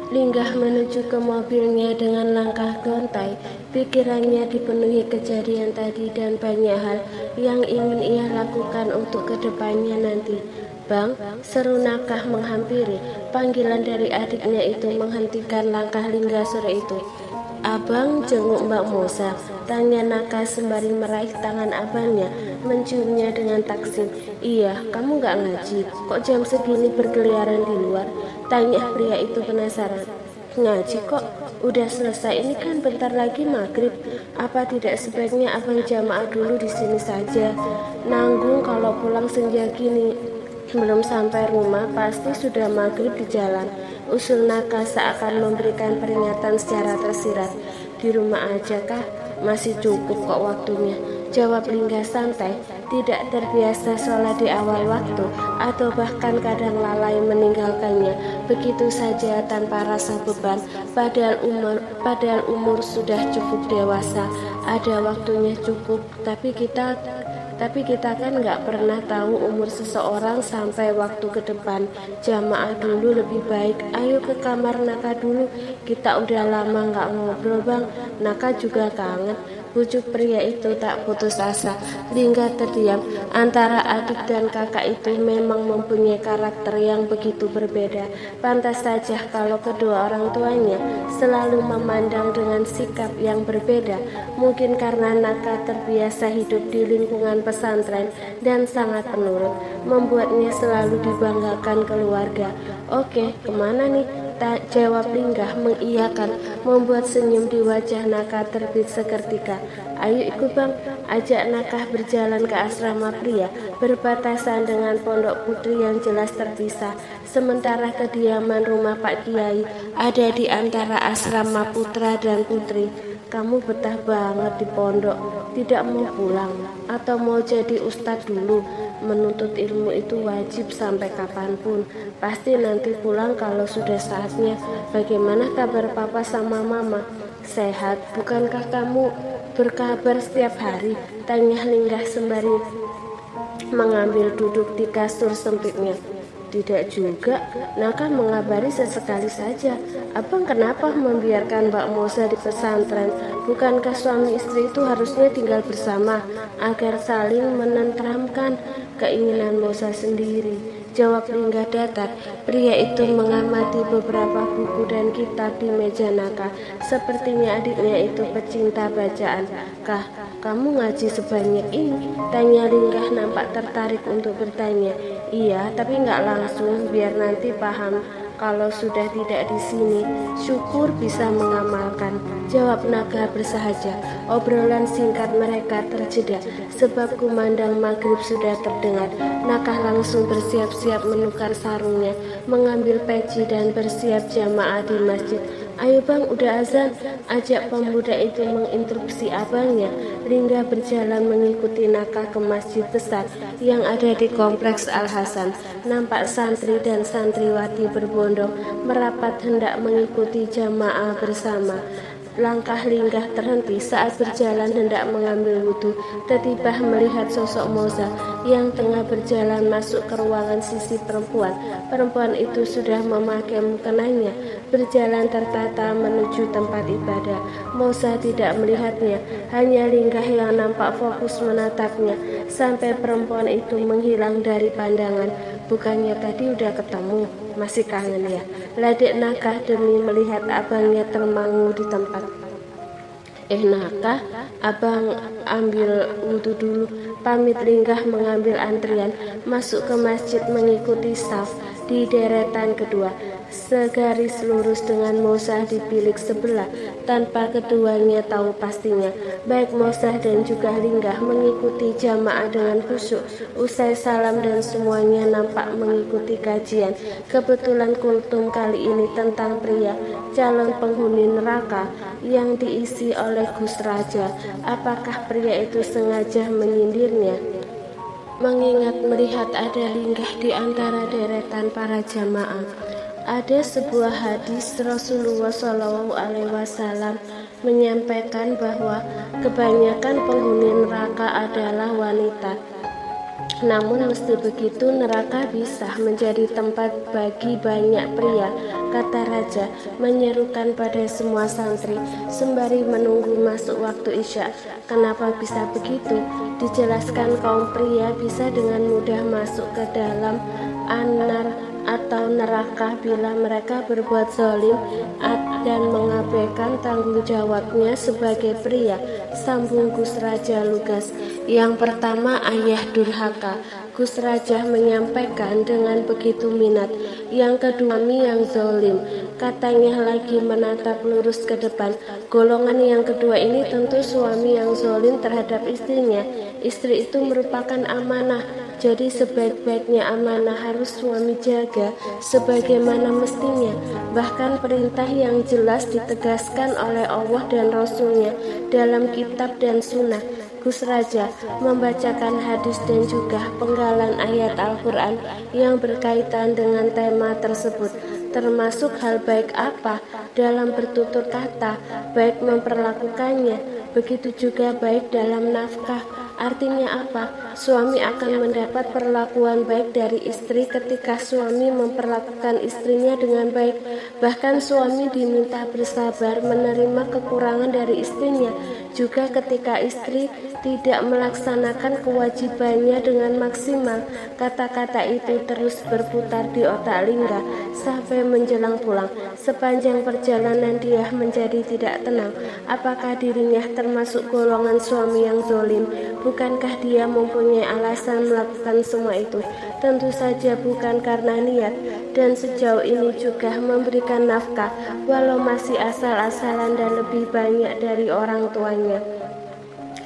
Linggah menuju ke mobilnya dengan langkah gontai. Pikirannya dipenuhi kejadian tadi dan banyak hal yang ingin ia lakukan untuk kedepannya nanti. "Bang," seru Nakah menghampiri. Panggilan dari adiknya itu menghentikan langkah Linggah sore itu. "Abang jenguk Mbak Mosa?" tanya Nakah sembari meraih tangan abangnya, menciumnya dengan taksim. "Iya, kamu gak ngaji? Kok jam segini berkeliaran di luar?" tanya pria itu penasaran. "Ngaji kok, udah selesai, ini kan bentar lagi maghrib. Apa tidak sebaiknya abang jamaah dulu di sini saja? Nanggung kalau pulang senja gini. Belum sampai rumah pasti sudah maghrib di jalan," usul Nakah seakan memberikan peringatan secara tersirat. "Di rumah aja kah? Masih cukup kok waktunya," jawab Linggah santai. Tidak terbiasa sholat di awal waktu atau bahkan kadang lalai meninggalkannya begitu saja tanpa rasa beban, padahal umur sudah cukup dewasa. Ada waktunya cukup, tapi kita kan nggak pernah tahu umur seseorang sampai waktu ke depan. Jamaah dulu lebih baik. Ayo ke kamar Nakah dulu, kita udah lama nggak ngobrol bang. Nakah juga kangen, bujuk pria itu tak putus asa. Linggah terdiam. Antara adik dan kakak itu memang mempunyai karakter yang begitu berbeda. Pantas saja kalau kedua orang tuanya selalu memandang dengan sikap yang berbeda. Mungkin karena Nakah terbiasa hidup di lingkungan pesantren dan sangat penurut, membuatnya selalu dibanggakan keluarga. "Oke, kemana nih?" tak jawab Linggah mengiyakan, membuat senyum di wajah Nakah terbit seketika. "Ayo ikut bang," ajak Nakah berjalan ke asrama pria berbatasan dengan pondok putri yang jelas terpisah. Sementara kediaman rumah Pak Kiai ada di antara asrama putra dan putri. "Kamu betah banget di pondok, tidak mau pulang atau mau jadi ustadz dulu?" "Menuntut ilmu itu wajib sampai kapanpun. Pasti nanti pulang kalau sudah saatnya." "Bagaimana kabar papa sama mama?" "Sehat, bukankah kamu berkabar setiap hari?" tanya Linggah sembari mengambil duduk di kasur sempitnya. "Tidak juga," Nakah mengabari sesekali saja. "Abang kenapa membiarkan Mbak Mosa di pesantren? Bukankah suami istri itu harusnya tinggal bersama agar saling menenteramkan?" "Keinginan Mosa sendiri," jawab Linggah datar. Pria itu mengamati beberapa buku dan kitab di meja Nakah. Sepertinya adiknya itu pecinta bacaan. "Kah, kamu ngaji sebanyak ini?" tanya Linggah nampak tertarik untuk bertanya. "Iya, tapi nggak langsung, biar nanti paham. Kalau sudah tidak di sini, syukur bisa mengamalkan," jawab Nakah bersahaja. Obrolan singkat mereka terjeda sebab kumandang maghrib sudah terdengar. Nakah langsung bersiap-siap menukar sarungnya, mengambil peci dan bersiap jamaah di masjid. "Ayo bang, udah azan," ajak pemuda itu menginstruksi abangnya. Linggah berjalan mengikuti Nakah ke masjid besar yang ada di kompleks Al Hasan. Nampak santri dan santriwati berbondong merapat hendak mengikuti jamaah bersama. Langkah Linggah terhenti saat berjalan hendak mengambil wudhu. Tiba-tiba melihat sosok Moza yang tengah berjalan masuk ke ruangan sisi perempuan. Perempuan itu sudah memakai mukenanya, berjalan tertata menuju tempat ibadah. Moza tidak melihatnya, hanya Linggah yang nampak fokus menatapnya sampai perempuan itu menghilang dari pandangan. "Bukannya tadi udah ketemu, masih kangen ya?" ledek Nakah demi melihat abangnya termangu di tempat. Nakah, abang ambil wudhu dulu," pamit Linggah mengambil antrian masuk ke masjid mengikuti saf di deretan kedua. Segaris lurus dengan Mosa di bilik sebelah tanpa keduanya tahu pastinya. Baik Mosa dan juga Linggah mengikuti jamaah dengan khusyuk. Usai salam dan semuanya nampak mengikuti kajian. Kebetulan kultum kali ini tentang pria calon penghuni neraka yang diisi oleh Gus Raja. Apakah pria itu sengaja menyindirnya? Mengingat melihat ada Linggah di antara deretan para jamaah. Ada sebuah hadis Rasulullah SAW menyampaikan bahwa kebanyakan penghuni neraka adalah wanita. Namun mesti begitu neraka bisa menjadi tempat bagi banyak pria, kata raja, menyerukan pada semua santri sembari menunggu masuk waktu isya. Kenapa bisa begitu? Dijelaskan kaum pria bisa dengan mudah masuk ke dalam anar atau neraka bila mereka berbuat zalim dan mengabaikan tanggung jawabnya sebagai pria, sambung Gus Raja lugas. Yang pertama, ayah durhaka. Gus Raja menyampaikan dengan begitu minat. Yang kedua, suami yang zalim. Katanya lagi menatap lurus ke depan. Golongan yang kedua ini tentu suami yang zalim terhadap istrinya. Istri itu merupakan amanah. Jadi sebaik-baiknya amanah harus suami jaga sebagaimana mestinya. Bahkan perintah yang jelas ditegaskan oleh Allah dan Rasulnya dalam kitab dan sunnah. Gus Raja membacakan hadis dan juga penggalan ayat Al-Quran yang berkaitan dengan tema tersebut, termasuk hal baik apa dalam bertutur kata, baik memperlakukannya, begitu juga baik dalam nafkah. Artinya apa? Suami akan mendapat perlakuan baik dari istri ketika suami memperlakukan istrinya dengan baik. Bahkan suami diminta bersabar menerima kekurangan dari istrinya. Juga ketika istri tidak melaksanakan kewajibannya dengan maksimal. Kata-kata itu terus berputar di otak Lingga sampai menjelang pulang. Sepanjang perjalanan dia menjadi tidak tenang. Apakah dirinya termasuk golongan suami yang zalim? Bukankah dia mempunyai alasan melakukan semua itu? Tentu saja bukan karena niat, dan sejauh ini juga memberikan nafkah walau masih asal-asalan dan lebih banyak dari orang tuanya.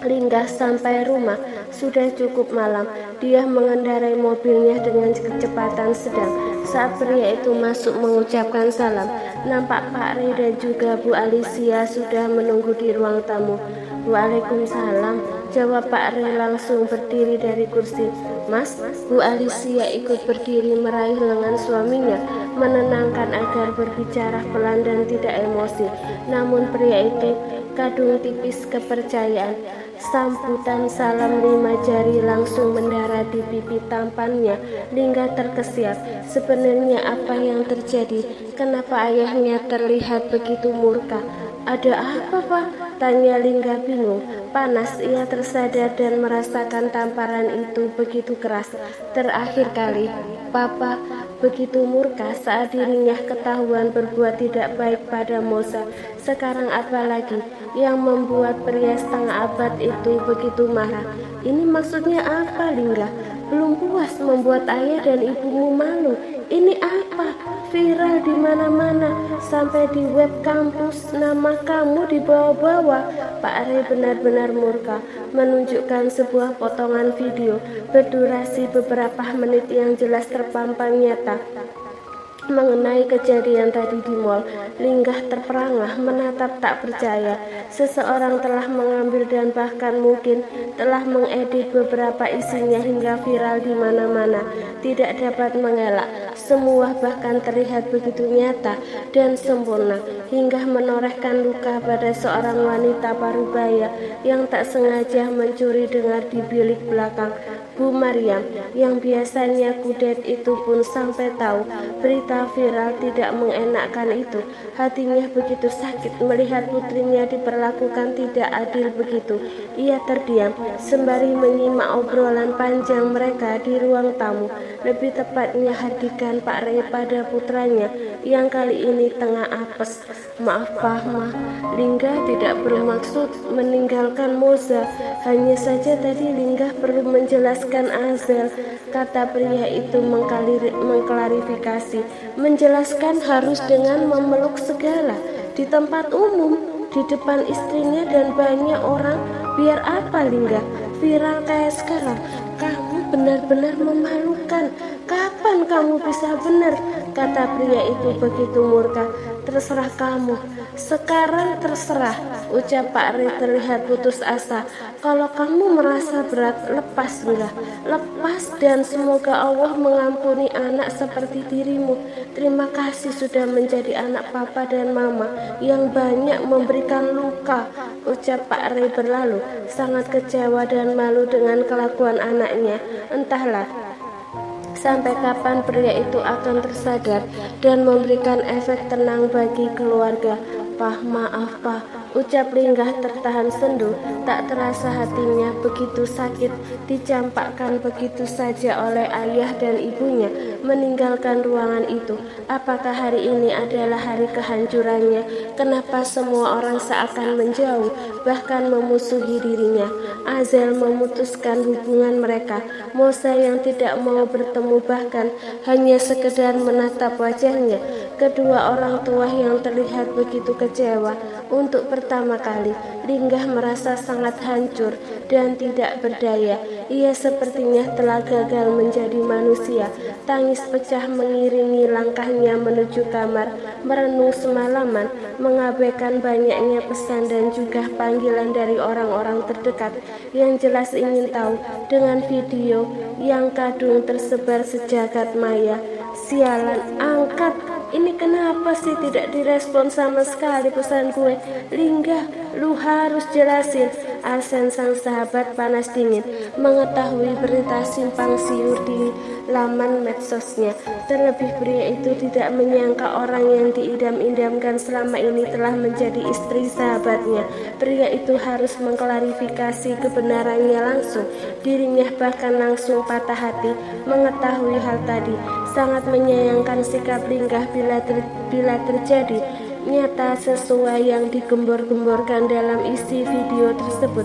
Lingga sampai rumah sudah cukup malam. Dia mengendarai mobilnya dengan kecepatan sedang. Saat pria itu masuk mengucapkan salam, nampak Pak Ri dan juga Bu Alicia sudah menunggu di ruang tamu. Waalaikumsalam, jawab Pak Ri langsung berdiri dari kursi. Mas, Bu Alicia ikut berdiri meraih lengan suaminya, menenangkan agar berbicara pelan dan tidak emosi. Namun pria itu kadung tipis kepercayaan. Sambutan salam 5 jari langsung mendarat di pipi tampannya. Lingga terkesiap. Sebenarnya apa yang terjadi? Kenapa ayahnya terlihat begitu murka? Ada apa, Pak? Tanya Lingga bingung. Panas, ia tersadar dan merasakan tamparan itu begitu keras. Terakhir kali, Papa begitu murka saat dirinya ketahuan berbuat tidak baik pada Moza. Sekarang apalagi yang membuat pria setengah abad itu begitu marah? Ini maksudnya apa, Lingga? Belum puas membuat ayah dan ibumu malu. Ini apa? Viral di mana-mana, sampai di web kampus nama kamu dibawa-bawa. Pak Re benar-benar murka, menunjukkan sebuah potongan video berdurasi beberapa menit yang jelas terpampang nyata mengenai kejadian tadi di mall. Lingga terperangah menatap tak percaya. Seseorang telah mengambil dan bahkan mungkin telah mengedit beberapa isinya hingga viral di mana-mana. Tidak dapat mengelak, semua bahkan terlihat begitu nyata dan sempurna hingga menorehkan luka pada seorang wanita parubaya yang tak sengaja mencuri dengar di bilik belakang. Bu Maryam yang biasanya kudet itu pun sampai tahu berita viral tidak mengenakkan itu. Hatinya begitu sakit melihat putrinya diperlakukan tidak adil begitu. Ia terdiam sembari menyimak obrolan panjang mereka di ruang tamu. Lebih tepatnya hadikan Pak Rey pada putranya yang kali ini tengah apes. Maaf Pak Ma, Lingga tidak bermaksud meninggalkan Moza. Hanya saja tadi Lingga perlu menjelaskan Azel, kata pria itu mengklarifikasi. Menjelaskan harus dengan memeluk segala di tempat umum, di depan istrinya dan banyak orang. Biar apa Lingga? Viral kayak sekarang. Kamu benar-benar memalukan. Kapan Kapan kamu bisa benar? Kata pria itu begitu murka. Terserah kamu. Sekarang terserah, ucap Pak Ri terlihat putus asa. Kalau kamu merasa berat, lepas enggak? Lepas, dan semoga Allah mengampuni anak seperti dirimu. Terima kasih sudah menjadi anak papa dan mama yang banyak memberikan luka, ucap Pak Ri berlalu, sangat kecewa dan malu dengan kelakuan anaknya. Entahlah sampai kapan pria itu akan tersadar dan memberikan efek tenang bagi keluarga. Pak, maaf Pak, ucap Linggah tertahan sendu. Tak terasa hatinya begitu sakit dicampakkan begitu saja oleh ayah dan ibunya meninggalkan ruangan itu. Apakah hari ini adalah hari kehancurannya? Kenapa semua orang seakan menjauh, bahkan memusuhi dirinya? Azel memutuskan hubungan mereka. Mosa yang tidak mau bertemu bahkan hanya sekedar menatap wajahnya. Kedua orang tua yang terlihat begitu kecewa. Untuk pertama kali, Linggah merasa sangat hancur dan tidak berdaya. Ia sepertinya telah gagal menjadi manusia. Tangis pecah mengiringi langkahnya menuju kamar, merenung semalaman, mengabaikan banyaknya pesan dan juga panggilan dari orang-orang terdekat yang jelas ingin tahu dengan video yang kadung tersebar sejagat maya. Sialan, angkat! Ini kenapa sih tidak direspon sama sekali pesan gue? Linggah, lu harus jelasin. Arsen sang sahabat panas dingin mengetahui berita simpang siur di laman medsosnya. Terlebih pria itu tidak menyangka orang yang diidam-idamkan selama ini telah menjadi istri sahabatnya. Pria itu harus mengklarifikasi kebenarannya langsung. Dirinya bahkan langsung patah hati mengetahui hal tadi. Sangat menyayangkan sikap Linggah bila terjadi nyata sesuai yang digembor-gemborkan dalam isi video tersebut.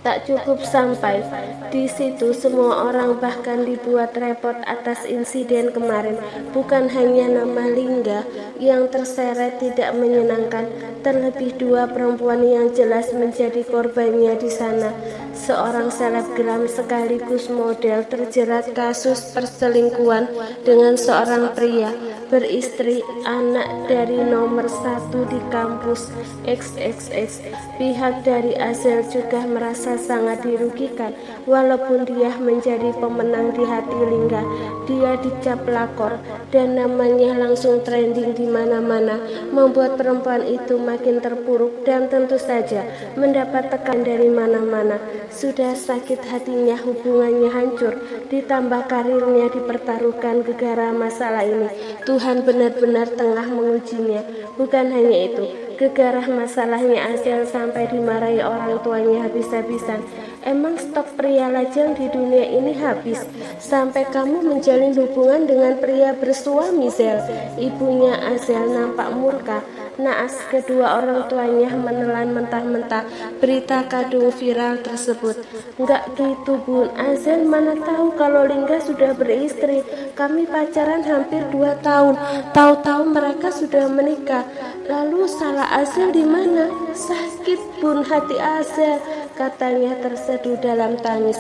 Tak cukup sampai di situ, semua orang bahkan dibuat repot atas insiden kemarin. Bukan hanya nama Linggah yang terseret tidak menyenangkan, terlebih dua perempuan yang jelas menjadi korbannya di sana. Seorang selebgram sekaligus model terjerat kasus perselingkuhan dengan seorang pria beristri, anak dari nomor 1 di kampus XXX. Pihak dari Azel juga merasa sangat dirugikan. Walaupun dia menjadi pemenang di hati Linggah, dia dicap lakor dan namanya langsung trending di mana-mana, membuat perempuan itu makin terpuruk dan tentu saja mendapat tekan dari mana-mana. Sudah sakit hatinya hubungannya hancur, ditambah karirnya dipertaruhkan gegara masalah ini. Tuhan benar-benar tengah mengujinya. Bukan hanya itu, gegarah masalahnya Azel sampai dimarahi orang tuanya habis-habisan. Emang stok pria lajang di dunia ini habis sampai kamu menjalin hubungan dengan pria bersuami, Zel? Ibunya Azel nampak murka. Naas kedua orang tuanya menelan mentah-mentah berita kadung viral tersebut. Enggak gitu Bun, Azel mana tahu kalau Linggah sudah beristri. Kami pacaran hampir 2 tahun. Tahu-tahu mereka sudah menikah. Lalu salah Azel di mana? Sakit Bun hati Azel, katanya terseduh dalam tangis.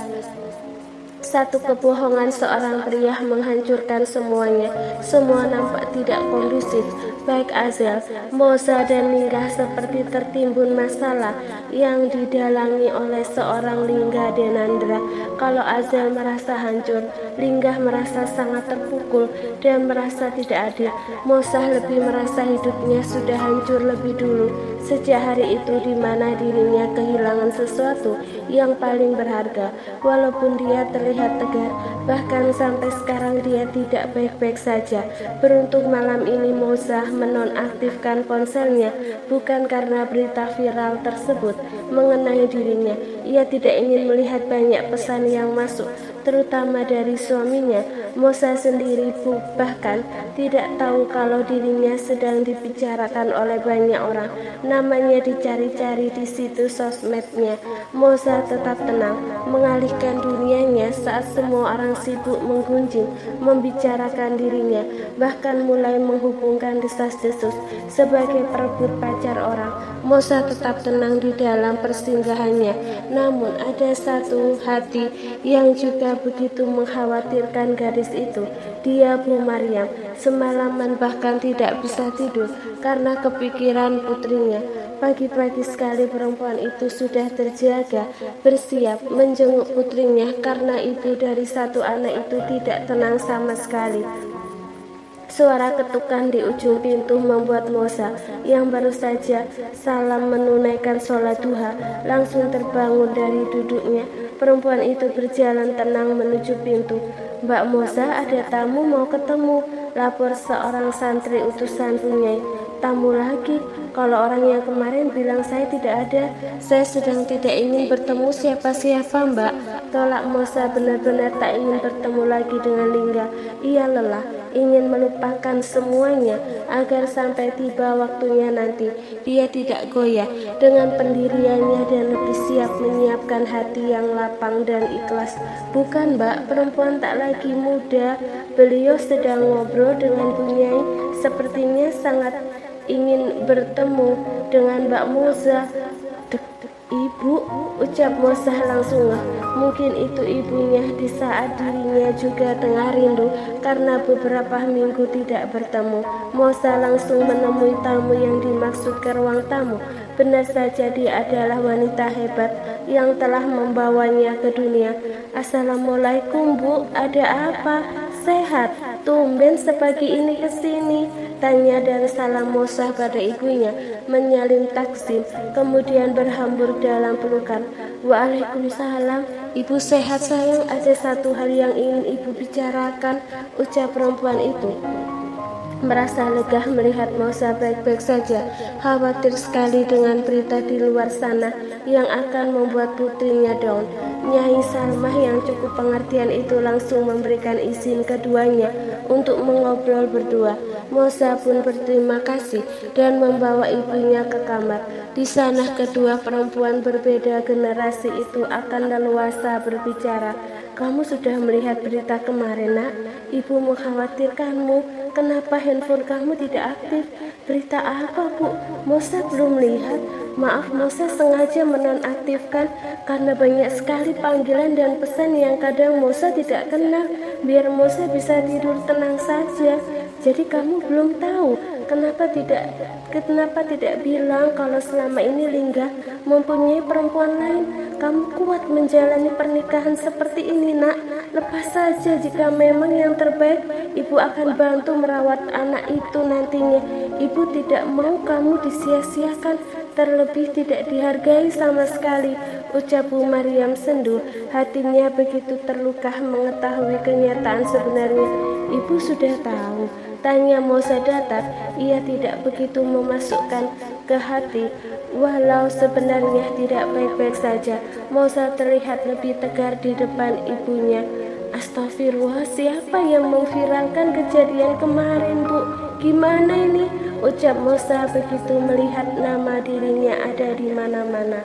Satu kebohongan seorang pria menghancurkan semuanya. Semua nampak tidak kondusif. Baik Azel, Moza dan Linggah seperti tertimbun masalah yang didalangi oleh seorang Linggah Denandra. Kalau Azel merasa hancur, Linggah merasa sangat terpukul dan merasa tidak adil. Moza lebih merasa hidupnya sudah hancur lebih dulu, sejak hari itu di mana dirinya kehilangan sesuatu yang paling berharga. Walaupun dia terlihat tegar, bahkan sampai sekarang dia tidak baik-baik saja. Beruntung malam ini Moza menonaktifkan ponselnya, bukan karena berita viral tersebut mengenai dirinya. Ia tidak ingin melihat banyak pesan yang masuk, terutama dari suaminya. Moza sendiri bahkan tidak tahu kalau dirinya sedang dibicarakan oleh banyak orang. Namanya dicari-cari di situs sosmednya. Moza tetap tenang, mengalihkan dunianya saat semua orang sibuk menggunjing, membicarakan dirinya, bahkan mulai menghubungkan desas-desus sebagai perebut pacar orang. Moza tetap tenang di dalam persinggahannya. Namun ada satu hati yang juga Sepertinya begitu mengkhawatirkan gadis itu. Dia, Bu Maryam, semalaman bahkan tidak bisa tidur karena kepikiran putrinya. Pagi-pagi sekali perempuan itu sudah terjaga, bersiap menjenguk putrinya karena ibu dari satu anak itu tidak tenang sama sekali. Suara ketukan di ujung pintu membuat Mosa yang baru saja salam menunaikan sholat duha langsung terbangun dari duduknya. Perempuan itu berjalan tenang menuju pintu. "Mbak Mosa, ada tamu mau ketemu," lapor seorang santri utusan Bunyai. "Tamu lagi? Kalau orang yang kemarin bilang saya tidak ada." "Saya sedang tidak ingin bertemu siapa-siapa, Mbak," tolak Mosa. Benar-benar tak ingin bertemu lagi dengan Lingga. Ia lelah, ingin melupakan semuanya agar sampai tiba waktunya nanti dia tidak goyah dengan pendiriannya dan lebih siap menyiapkan hati yang lapang dan ikhlas. "Bukan, Mbak, perempuan tak lagi muda." Beliau sedang ngobrol dengan Bunyai, sepertinya sangat ingin bertemu dengan Mbak Moza. "Ibu," ucap Mosa langsung ngeh. Mungkin itu ibunya di saat dirinya juga tengah rindu karena beberapa minggu tidak bertemu. Mosa langsung menemui tamu yang dimaksud ke ruang tamu. Benar saja dia adalah wanita hebat yang telah membawanya ke dunia. "Assalamualaikum, Bu, ada apa? Sehat? Tumben sepagi ini ke sini?" tanya dan salam Mosa pada ibunya, menyalin taksim, kemudian berhambur dalam pelukan. "Waalaikumsalam, Ibu sehat sayang, ada satu hal yang ingin Ibu bicarakan," ucap perempuan itu. Merasa lega melihat Mosa baik-baik saja, khawatir sekali dengan berita di luar sana yang akan membuat putrinya down. Nyai Salmah yang cukup pengertian itu langsung memberikan izin keduanya untuk mengobrol berdua. Mosa pun berterima kasih dan membawa ibunya ke kamar. Di sana kedua perempuan berbeda generasi itu akan leluasa berbicara. "Kamu sudah melihat berita kemarin, Nak? Ibu mengkhawatirkanmu. Kenapa handphone kamu tidak aktif?" "Berita apa, Bu? Mosa belum lihat." "Maaf, Mosa sengaja menonaktifkan karena banyak sekali panggilan dan pesan yang kadang Mosa tidak kenal, biar Mosa bisa tidur tenang saja. Jadi kamu belum tahu kenapa tidak bilang kalau selama ini Lingga mempunyai perempuan lain? Kamu kuat menjalani pernikahan seperti ini, Nak. Lepas saja, jika memang yang terbaik, Ibu akan bantu merawat anak itu nantinya. Ibu tidak mau kamu disia-siakan, terlebih tidak dihargai sama sekali," ucap Bu Maryam sendu. Hatinya begitu terluka mengetahui kenyataan sebenarnya. "Ibu sudah tahu?" tanya Mosa datar. Ia tidak begitu memasukkan ke hati, walau sebenarnya tidak baik-baik saja. Mosa terlihat lebih tegar di depan ibunya. "Astagfirullah, siapa yang memviralkan kejadian kemarin, Bu? Gimana ini?" ucap Mosa begitu melihat nama dirinya ada di mana-mana.